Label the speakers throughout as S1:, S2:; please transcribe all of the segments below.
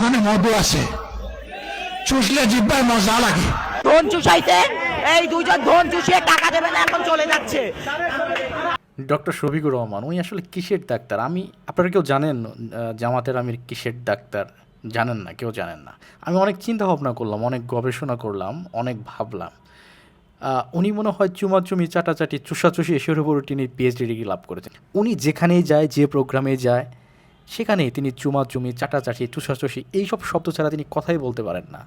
S1: ওখানে মধু আছে, চুষলে জিব্বায় মজা লাগে।
S2: ধন চুষাইতে এই দুইজন ধন চুষিয়ে টাকা দেবে না, এখন চলে যাচ্ছে।
S3: ডক্টর শফিকুর রহমান উনি আসলে কিসের ডাক্তার? আপনারা কেউ জানেন জামাতের আমির কিসের ডাক্তার? জানেন না, কেউ জানেন না। আমি অনেক চিন্তা ভাবনা করলাম, অনেক গবেষণা করলাম, অনেক ভাবলাম। উনি মনে হয় চুমাচুমি চাটাচাটি চুষাচুষি এসবের উপর তিনি পিএইচডি ডিগ্রি লাভ করেছেন। উনি যেখানেই যায়, যে প্রোগ্রামে যায়, সেখানেই তিনি চুমাচুমি চাটাচাটি চুষাচুষি এইসব শব্দ ছাড়া তিনি কথাই বলতে পারেন না।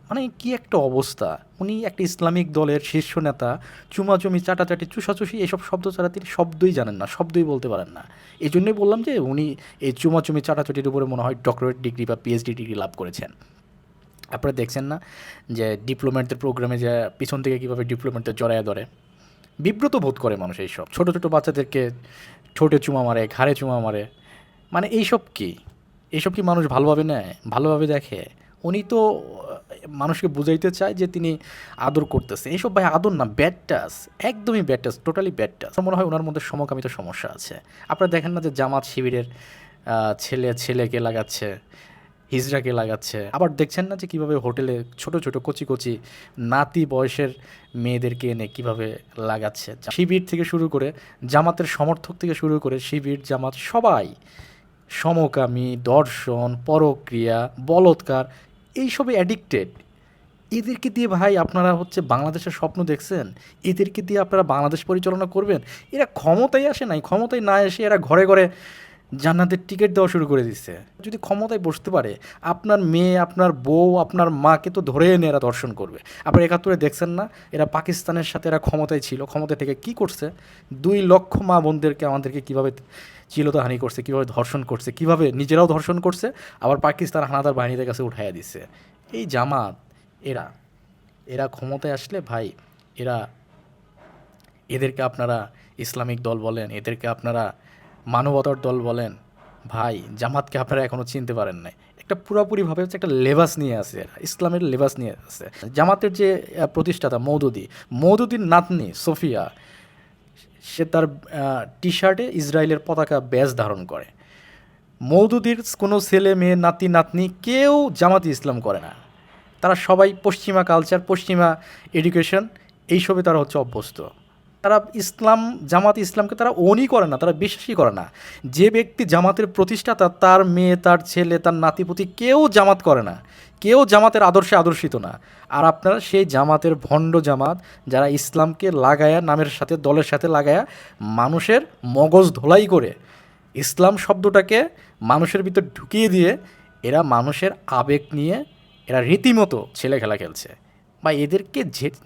S3: মানে কি একটা অবস্থা! উনি একটা ইসলামিক দলের শীর্ষ নেতা, চুমাচুমি চাটাচাটি চুষাচুষি এসব শব্দ ছাড়া তিনি শব্দই জানেন না, শব্দই বলতে পারেন না। এই জন্যই বললাম যে উনি এই চুমাচুমি চাটাচাটির উপরে মনে হয় ডক্টরেট ডিগ্রি বা পিএইচডি ডিগ্রি লাভ করেছেন। আপনারা দেখছেন না যে ডিপ্লোম্যাটদের প্রোগ্রামে যে পিছন থেকে কীভাবে ডিপ্লোম্যাটদের জড়ায় ধরে, বিব্রত বোধ করে মানুষ। এইসব ছোটো ছোটো বাচ্চাদেরকে ঠোঁটে চুমা মারে, ঘাড়ে চুমা মারে। মানে এইসব কি মানুষ ভালোভাবে নেয়, ভালোভাবে দেখে? উনি তো মানুষকে বুঝাইতে চায় যে তিনি আদর করতেছে। এইসব ভাই আদর না, ব্যাড টাচ, একদমই bad touch, totally bad touch. আমার মনে হয় ওনার মধ্যে সমকামিত সমস্যা আছে। আপনারা দেখেন না যে জামাত শিবিরের ছেলেকে লাগাচ্ছে, হিজড়াকে লাগাচ্ছে। আবার দেখছেন না যে কীভাবে হোটেলে ছোট ছোট কচি কচি নাতি বয়সের মেয়েদেরকে এনে কীভাবে লাগাচ্ছে। শিবির থেকে শুরু করে, জামাতের সমর্থক থেকে শুরু করে, শিবির জামাত সবাই সমকামী, দর্শন, পরক্রিয়া, বলৎকার এইসবে অ্যাডিক্টেড। এদেরকে দিয়ে ভাই আপনারা বাংলাদেশের স্বপ্ন দেখছেন? এদেরকে দিয়ে আপনারা বাংলাদেশ পরিচালনা করবেন? এরা ক্ষমতায় আসে নাই, ক্ষমতায় না এসে এরা ঘরে ঘরে জান্নাতের টিকিট দেওয়া শুরু করে দিচ্ছে। যদি ক্ষমতায় বসতে পারে, আপনার মেয়ে, আপনার বউ, আপনার মাকে তো ধরে এনে এরা ধর্ষণ করবে। আপনারা ৭১-এ দেখছেন না এরা পাকিস্তানের সাথে এরা ক্ষমতায় ছিল, ক্ষমতা থেকে কি করছে? ২ লক্ষ মা বোনদেরকে আমাদেরকে কীভাবে চিলতাহানি করছে, কীভাবে ধর্ষণ করছে, কীভাবে নিজেরাও ধর্ষণ করছে, আবার পাকিস্তান হানাদার বাহিনীদের কাছে উঠাইয়া দিচ্ছে। এই জামাত এরা ক্ষমতায় আসলে ভাই এদেরকে আপনারা ইসলামিক দল বলেন, এদেরকে আপনারা মানবতার দল বলেন, ভাই জামাতকে আপনারা এখনও চিনতে পারেন নাই। একটা পুরোপুরিভাবে একটা লেবাস নিয়ে আছে, এরা ইসলামের লেবাস নিয়ে আছে। জামাতের যে প্রতিষ্ঠাতা মৌদুদির নাতনি সোফিয়া, সে তার টি শার্টে ইসরায়েলের পতাকা ব্যাজ ধারণ করে। মৌদুদির কোনো ছেলে মেয়ে, নাতি নাতনি কেউ জামাতি ইসলাম করে না। তারা সবাই পশ্চিমা কালচার, পশ্চিমা এডুকেশন এইসবে তারা অভ্যস্ত। তারা জামাত ইসলামকে তারা ওনই করে না, তারা বিশ্বাসই করে না। যে ব্যক্তি জামাতের প্রতিষ্ঠাতা, তার মেয়ে, তার ছেলে, তার নাতিপুতি কেউ জামাত করে না, কেউ জামাতের আদর্শে আদর্শিত না। আর আপনারা সেই জামাতের ভণ্ড জামাত, যারা ইসলামকে লাগায়া, নামের সাথে দলের সাথে লাগায়া মানুষের মগজ ধোলাই করে ইসলাম শব্দটাকে মানুষের ভিতর ঢুকিয়ে দিয়ে এরা মানুষের আবেগ নিয়ে এরা রীতিমতো ছেলে খেলা খেলছে। বা এদেরকে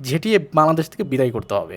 S3: ঝেঁটিয়ে বাংলাদেশ থেকে বিদায় করতে হবে।